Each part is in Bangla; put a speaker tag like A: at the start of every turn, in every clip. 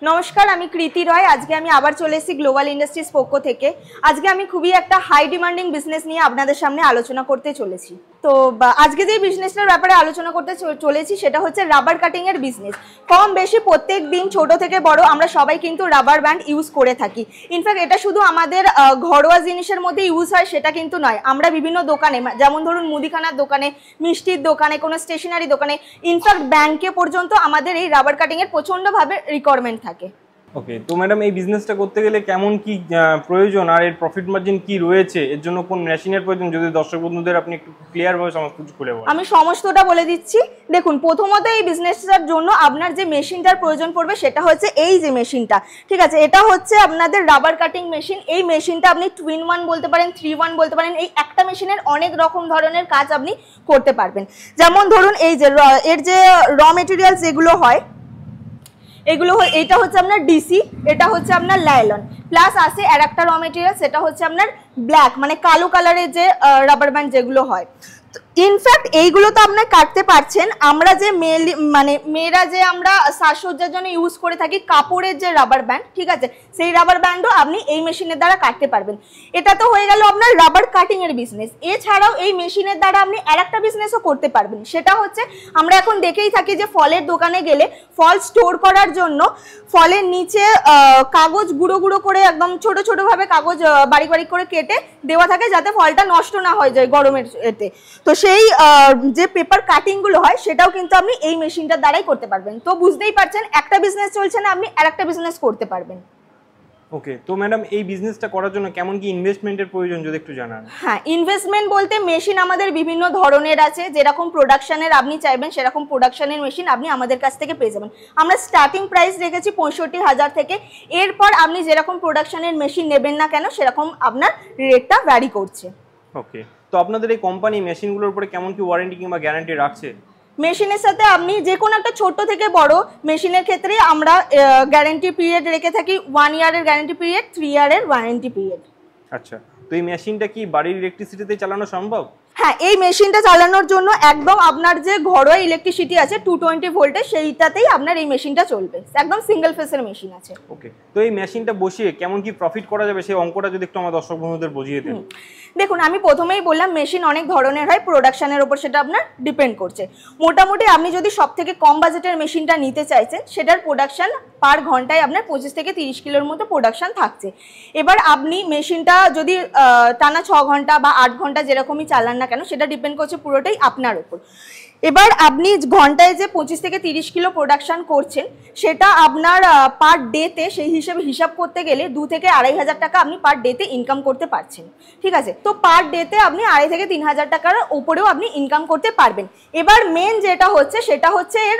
A: नमस्कार আমি কৃতি রয় আজকে আমি আবার চলে এসেছি গ্লোবাল ইন্ডাস্ট্রিজ পক্ষ থেকে। আজকে আমি খুবই একটা হাই ডিমান্ডিং বিজনেস নিয়ে আপনাদের সামনে আলোচনা করতে চলেছি। তো আজকে যে বিজনেসটার ব্যাপারে আলোচনা করতে চলেছি সেটা হচ্ছে রাবার কাটিং এর বিজনেস। কম বেশি প্রত্যেক দিন ছোট থেকে বড় আমরা সবাই কিন্তু রাবার ব্যান্ড ইউজ করে থাকি। ইনফ্যাক্ট এটা শুধু আমাদের ঘরোয়া জিনিসের মধ্যে ইউজ হয় সেটা কিন্তু নয়, আমরা বিভিন্ন দোকানে যেমন ধরুন মুদিখানার দোকানে, মিষ্টির দোকানে, কোনো স্টেশনারি দোকানে, ইনফ্যাক্ট ব্যাংকে পর্যন্ত আমাদের এই রাবার কাটিং এর প্রচন্ডভাবে রিকোয়ারমেন্ট থাকে।
B: ওকে, তো ম্যাডাম এই বিজনেসটা করতে গেলে কেমন কি প্রয়োজন আর এর প্রফিট মার্জিন কি রয়েছে, এর জন্য কোন মেশিনের প্রয়োজন, যদি দর্শক বন্ধুদের আপনি একটু ক্লিয়ার ভাবে সমস্ত কিছু খুলে বলেন।
A: আমি সমস্তটা বলে দিচ্ছি। দেখুন, প্রথমত এই বিজনেসটার জন্য আপনার যে মেশিনটার প্রয়োজন পড়বে সেটা হচ্ছে এই যে মেশিনটা, ঠিক আছে? এটা হচ্ছে আপনাদের রাবার কাটিং মেশিন। এই মেশিনটা আপনি 2-in-1 বলতে পারেন, 3-in-1 বলতে পারেন। এই একটা মেশিনের অনেক রকম ধরনের কাজ আপনি করতে পারবেন। যেমন ধরুন এই যে এর যে র মেটেরিয়ালস যেগুলো হয় এগুলো, এটা হচ্ছে আপনার ডিসি, এটা হচ্ছে আপনার লাইলন, প্লাস আছে আর একটা র মেটেরিয়াল সেটা হচ্ছে আপনার ব্ল্যাক, মানে কালো কালারের যে রাবার ব্যান্ড যেগুলো হয়। ইনফ্যাক্ট এইগুলো তো আপনার কাটতে পারছেন। আমরা যে মেয়েরা যে আমরা সাজসজ্জার জন্য ইউজ করে থাকি কাপড়ের যে রাবার ব্যান্ড, ঠিক আছে, সেই রাবার ব্যান্ডও আপনি এই মেশিনের দ্বারা কাটতে পারবেন। এটা তো হয়ে গেল আপনার রাবার কাটিং এর বিজনেস। এছাড়াও এই মেশিনের দ্বারা আপনি আর একটা বিজনেসও করতে পারবেন। সেটা হচ্ছে আমরা এখন দেখেই থাকি যে ফলের দোকানে গেলে ফল স্টোর করার জন্য ফলের নিচে কাগজ গুঁড়ো গুঁড়ো করে একদম ছোট ছোট ভাবে কাগজ বারিক বারিক করে কেটে দেওয়া থাকে যাতে ফলটা নষ্ট না হয়ে যায় গরমের এতে। তো সেই যে পেপার কাটিং গুলো হয় সেটাও কিন্তু আপনি এই মেশিনটার দ্বারাই করতে পারবেন। তো বুঝতেই পারছেন একটা বিজনেস চলছে না, আপনি আরেকটা বিজনেস করতে পারবেন।
B: ওকে, তো ম্যাডাম এই বিজনেসটা করার জন্য কেমন কি ইনভেস্টমেন্টের প্রয়োজন যদি একটু জানান।
A: হ্যাঁ, ইনভেস্টমেন্ট বলতে মেশিন আমাদের বিভিন্ন ধরনের আছে। যেরকম প্রোডাকশনের আপনি চাইবেন সেরকম প্রোডাকশনের মেশিন আপনি আমাদের কাছ থেকে পেয়ে যাবেন। আমরা স্টার্টিং প্রাইস রেখেছি 65,000 থেকে। এরপর আপনি যেরকম প্রোডাকশনের মেশিন নেবেন না কেন সেরকম আপনার রেটটা ভ্যারি করছে।
B: ওকে, তো আপনাদের এই কোম্পানি মেশিনগুলোর উপরে কেমন কি ওয়ারেন্টি কিংবা গ্যারান্টি রাখছে?
A: মেশিনের সাথে আপনি যে কোনো একটা ছোট থেকে বড় মেশিনের ক্ষেত্রে আমরা গ্যারান্টি পিরিয়ড রেখে থাকি। 1 ইয়ারের গ্যারান্টি পিরিয়ড, 3 ইয়ারের ওয়ারেন্টি পিরিয়ড।
B: আচ্ছা, তো এই মেশিনটা কি বাড়ির ইলেকট্রিসিটিতে চালানো সম্ভব?
A: হ্যাঁ, এই মেশিনটা চালানোর জন্য একদম আপনার যে ঘরোয়া ইলেকট্রিসিটি আছে 220 ভোল্টের, সেইটাতেই আপনার এই মেশিনটা চলবে। একদম সিঙ্গেল ফেসের মেশিন আছে।
B: ওকে, তো এই মেশিনটা বসিয়ে কেমন কি প্রফিট করা যাবে সেই অঙ্কটা যদি একটু আমার দর্শক বন্ধুদের বুঝিয়ে দেন।
A: দেখুন, আমি প্রথমেই বললাম মেশিন অনেক ধরনের হয়, প্রোডাকশনের উপর সেটা আপনার ডিপেন্ড করছে। মোটামুটি আপনি যদি সব থেকে কম বাজেটের মেশিনটা নিতে চাইছেন সেটার প্রোডাকশন পার ঘন্টায় আপনার 25 থেকে 30 কিলোর মতো প্রোডাকশন থাকছে। এবার আপনি মেশিনটা যদি টানা 6 ঘন্টা বা 8 ঘন্টা যেরকমই চালান না কেন সেটা ডিপেন্ড করছে পুরোটাই আপনার উপর। এবার আপনি ঘন্টায় যে 25 থেকে 30 কিলো প্রোডাকশন করছেন সেটা আপনার পার ডেতে সেই হিসেবে হিসাব করতে গেলে 2 থেকে 2,500 টাকা আপনি পার ডেতে ইনকাম করতে পারছেন, ঠিক আছে? তো পার ডেতে আপনি 2,500 থেকে 3,000 টাকার উপরেও আপনি ইনকাম করতে পারবেন। এবার মেন যেটা হচ্ছে সেটা হচ্ছে এর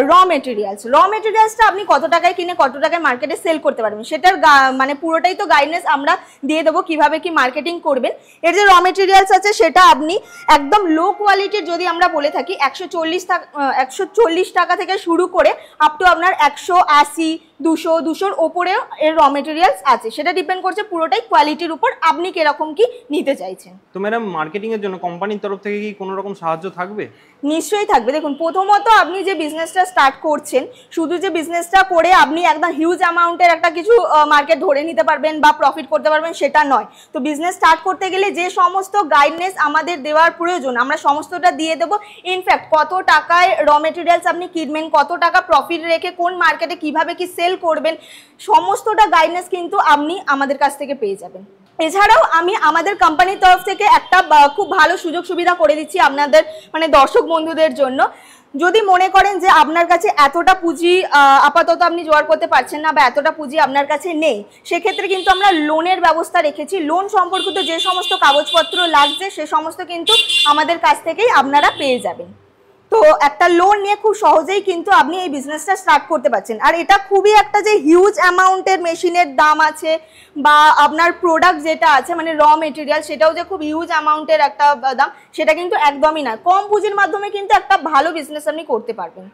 A: র মেটেরিয়ালসটা আপনি কত টাকায় কিনে কত টাকায় মার্কেটে সেল করতে পারবেন সেটার মানে পুরোটাই তো গাইডেন্স আমরা দিয়ে দেবো কিভাবে কি মার্কেটিং করবেন। এর যে র মেটেরিয়ালস আছে সেটা আপনি একদম লো কোয়ালিটির যদি আমরা বলে থাকি 140 টাকা থেকে শুরু করে আপ টু আপনার 180, 200-200-র ওপরেও এর র মেটেরিয়ালস আছে। সেটা ডিপেন্ড করছে পুরোটাই কোয়ালিটির উপর আপনি কিরকম কি নিতে চাইছেন।
B: তো ম্যাডাম মার্কেটিং এর জন্য কোম্পানির তরফ থেকে কি কোনো রকম সাহায্য থাকবে?
A: নিশ্চয়ই থাকবে। দেখুন, প্রথমত আপনি যে বিজনেসটা স্টার্ট করছেন, শুধু যে বিজনেসটা করে আপনি একদম হিউজ অ্যামাউন্টের একটা কিছু মার্কেট ধরে নিতে পারবেন বা প্রফিট করতে পারবেন সেটা নয়। তো বিজনেস স্টার্ট করতে গেলে যে সমস্ত গাইডনেস আমাদের দেওয়ার প্রয়োজন আমরা সমস্তটা দিয়ে দেবো। ইনফ্যাক্ট কত টাকায় র মেটেরিয়ালস আপনি কিনবেন, কত টাকা প্রফিট রেখে কোন মার্কেটে কিভাবে কি সেল করবেন, সমস্তটা গাইডনেস কিন্তু আপনি আমাদের কাছ থেকে পেয়ে যাবেন। এছাড়াও আমি আমাদের কোম্পানির তরফ থেকে একটা খুব ভালো সুযোগ সুবিধা করে দিচ্ছি আপনাদের মানে দর্শক বন্ধুদের জন্য। যদি মনে করেন যে আপনার কাছে এতটা পুঁজি আপাতত আপনি জোগাড় করতে পারছেন না বা এতটা পুঁজি আপনার কাছে নেই, সেক্ষেত্রে কিন্তু আমরা লোনের ব্যবস্থা রেখেছি। লোন সম্পর্কিত যে সমস্ত কাগজপত্র লাগছে সে সমস্ত কিন্তু আমাদের কাছ থেকেই আপনারা পেয়ে যাবেন। তো একটা লোন নিয়ে খুব সহজেই কিন্তু আপনি এই বিজনেসটা স্টার্ট করতে পারছেন। আর এটা খুবই একটা যে হিউজ অ্যামাউন্টের মেশিনের দাম আছে বা আপনার প্রোডাক্ট যেটা আছে মানে র মেটেরিয়াল সেটাও যে খুব হিউজ অ্যামাউন্টের একটা দাম সেটা কিন্তু একদমই না। কম পুঁজির মাধ্যমে কিন্তু একটা ভালো বিজনেস আপনি করতে পারবেন।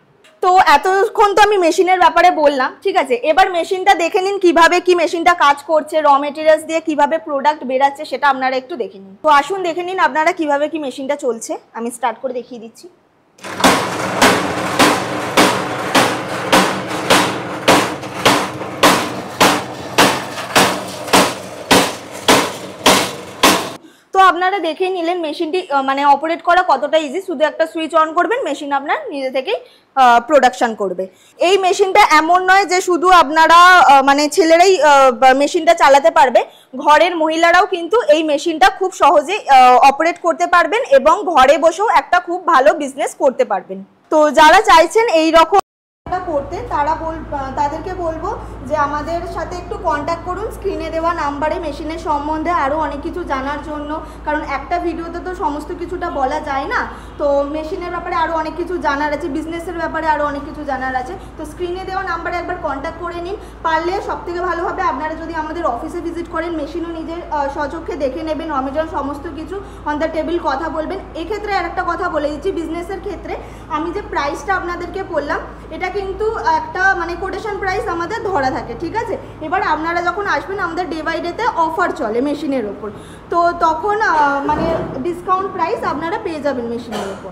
A: তো এতক্ষণ তো আমি মেশিনের ব্যাপারে বললাম, ঠিক আছে? এবার মেশিনটা দেখে নিন কিভাবে কি মেশিনটা কাজ করছে, র মেটেরিয়ালস দিয়ে কিভাবে প্রোডাক্ট বেরাচ্ছে সেটা আপনারা একটু দেখে নিন। তো আসুন দেখে নিন আপনারা কিভাবে কি মেশিনটা চলছে। আমি স্টার্ট করে দেখিয়ে দিচ্ছি। আপনারা দেখেই নিলেন মেশিনটি মানে অপারেট করা কতটা ইজি। শুধু একটা সুইচ অন করবেন, মেশিন আপনার নিজে থেকেই প্রোডাকশন করবে। এই মেশিনটা এমন নয় যে শুধু আপনারা মানে ছেলেরাই মেশিনটা চালাতে পারবে, ঘরের মহিলারাও কিন্তু এই মেশিনটা খুব সহজেই অপারেট করতে পারবেন এবং ঘরে বসেও একটা খুব ভালো বিজনেস করতে পারবেন। তো যারা চাইছেন এই রকম করতে তাদেরকে বলবো যে আমাদের সাথে একটু কন্ট্যাক্ট করুন স্ক্রিনে দেওয়া নাম্বারে, মেশিনের সম্বন্ধে আরও অনেক কিছু জানার জন্য। কারণ একটা ভিডিওতে তো সমস্ত কিছুটা বলা যায় না, তো মেশিনের ব্যাপারে আরও অনেক কিছু জানার আছে, বিজনেসের ব্যাপারে আরও অনেক কিছু জানার আছে। তো স্ক্রিনে দেওয়া নাম্বারে একবার কন্ট্যাক্ট করে নিন। পারলে সবথেকে ভালো হবে আপনারা যদি আমাদের অফিসে ভিজিট করেন, মেশিনও নিজের স্বচক্ষে দেখে নেবেন, অমেজন সমস্ত কিছু অন দ্য টেবিল কথা বলবেন। এক্ষেত্রে আর একটা কথা বলে দিচ্ছি, বিজনেসের ক্ষেত্রে আমি যে প্রাইসটা আপনাদেরকে বললাম এটা কিন্তু একটা মানে কোটেশন প্রাইস আমাদের ধরা থাকে, ঠিক আছে। এবার আপনারা যখন আসবেন আমাদের ডে বাই ডেতে অফার চলে মেশিনের ওপর, তো তখন মানে ডিসকাউন্ট প্রাইস আপনারা পেয়ে যাবেন মেশিনের ওপর।